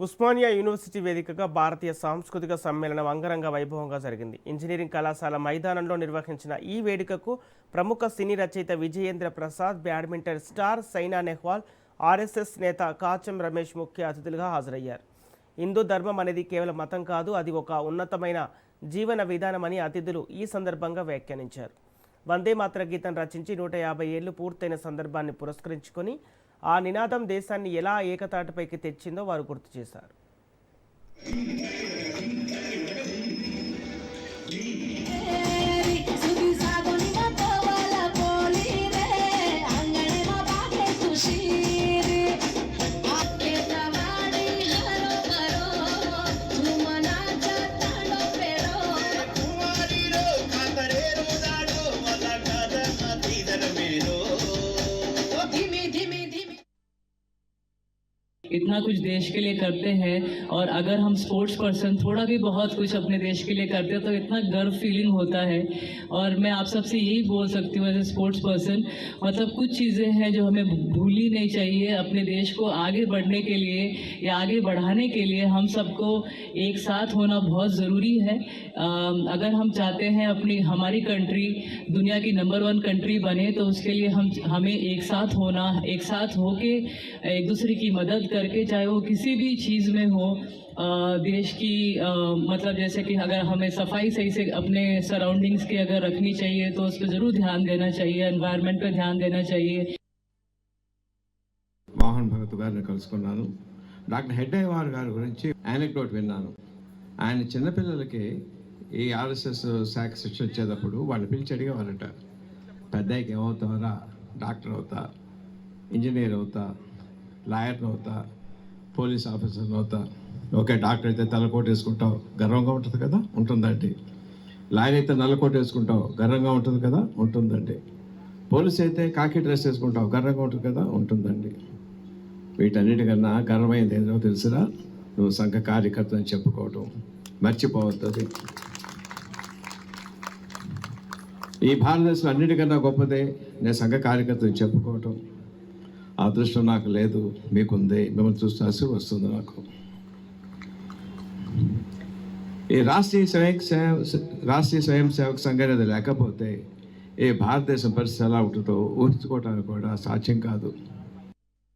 Osmania university వేదికగా భారతీయ సాంస్కృతిక సమ్మేళనం అంగరంగ వైభవంగా జరిగింది. ఇంజనీరింగ్ కళాశాల మైదానంలో నిర్వహించిన ఈ వేడుకకు ప్రముఖ సినీ రచయిత Vijayendra Prasad, badminton star Saina Nehwal, RSS నేత కాచం రమేష్ ముఖ్య అతిథులుగా హాజరయ్యారు. హిందూ ధర్మం అనేది కేవలం మతం కాదు, అది ఒక ఉన్నతమైన జీవన విధానమని అతిథులు ఈ సందర్భంగా వ్యాఖ్యానించారు. వందే మాతర గీతం రచించి 150 ఏళ్లు పూర్తయిన సందర్భాన్ని పురస్కరించుకొని ఆ నినాదం దేశాన్ని ఎలా ఏకతాటిపైకి తెచ్చిందో వారు గుర్తు చేశారు. इतना कुछ देश के लिए करते हैं और अगर हम स्पोर्ट्स पर्सन थोड़ा भी बहुत कुछ अपने देश के लिए करते हैं तो इतना गर्व फीलिंग होता है। और मैं आप सबसे यही बोल सकती हूँ एज ए स्पोर्ट्स पर्सन, मतलब कुछ चीज़ें हैं जो हमें भूलनी नहीं चाहिए। अपने देश को आगे बढ़ने के लिए या आगे बढ़ाने के लिए हम सबको एक साथ होना बहुत ज़रूरी है। अगर हम चाहते हैं हमारी कंट्री दुनिया की नंबर 1 कंट्री बने तो उसके लिए हमें एक साथ होना, एक साथ होके एक दूसरे की मदद करके, चाहे वो किसी भी चीज़ में हो, देश की मतलब जैसे कि अगर हमें सफाई सही से अपने सराउंडिंग्स की अगर रखनी चाहिए तो उस पर ज़रूर ध्यान देना चाहिए, एनवायरनमेंट पे ध्यान देना चाहिए। మోహన్ భగత్ గారిని కలుసుకున్నాను. డాక్టర్ హెడ్డేవార్ గారి గురించి యానెక్డోట్ విన్నాను. ఆయన చిన్నపిల్లలకి ఈ ఆర్ఎస్ఎస్ శాఖ శిక్షణ ఇచ్చేటప్పుడు వాళ్ళు పిలిచి అడిగేవారట, పెద్దయ్యకి ఏమవుతారా? డాక్టర్ అవుతా, ఇంజనీర్ అవుతా, లాయర్ని అవుతా, పోలీస్ ఆఫీసర్ని అవుతా. ఓకే, డాక్టర్ అయితే తెల్లకోట వేసుకుంటావు, గర్వంగా ఉంటుంది కదా? ఉంటుందండి. లాయర్ అయితే నల్లకోట వేసుకుంటావు, గర్వంగా ఉంటుంది కదా? ఉంటుందండి. పోలీస్ అయితే కాకి డ్రెస్ వేసుకుంటావు, గర్వంగా ఉంటుంది కదా? ఉంటుందండి. వీటన్నిటికన్నా గర్వమైంది ఏంటో తెలుసురా? నువ్వు సంఘ కార్యకర్త అని చెప్పుకోవటం మర్చిపోవద్దు. ఈ భారతదేశంలో అన్నిటికన్నా గొప్పదే నేను సంఘ కార్యకర్తని చెప్పుకోవటం. అదృష్టం నాకు లేదు, మీకుంది. మిమ్మల్ని చూస్తే అసలు వస్తుంది నాకు. ఈ రాష్ట్రీయ స్వయం సేవక సంఘం అనేది లేకపోతే ఈ భారతదేశం పరిస్థితి ఎలా ఉంటుందో ఊహించుకోవడానికి కూడా సాధ్యం కాదు.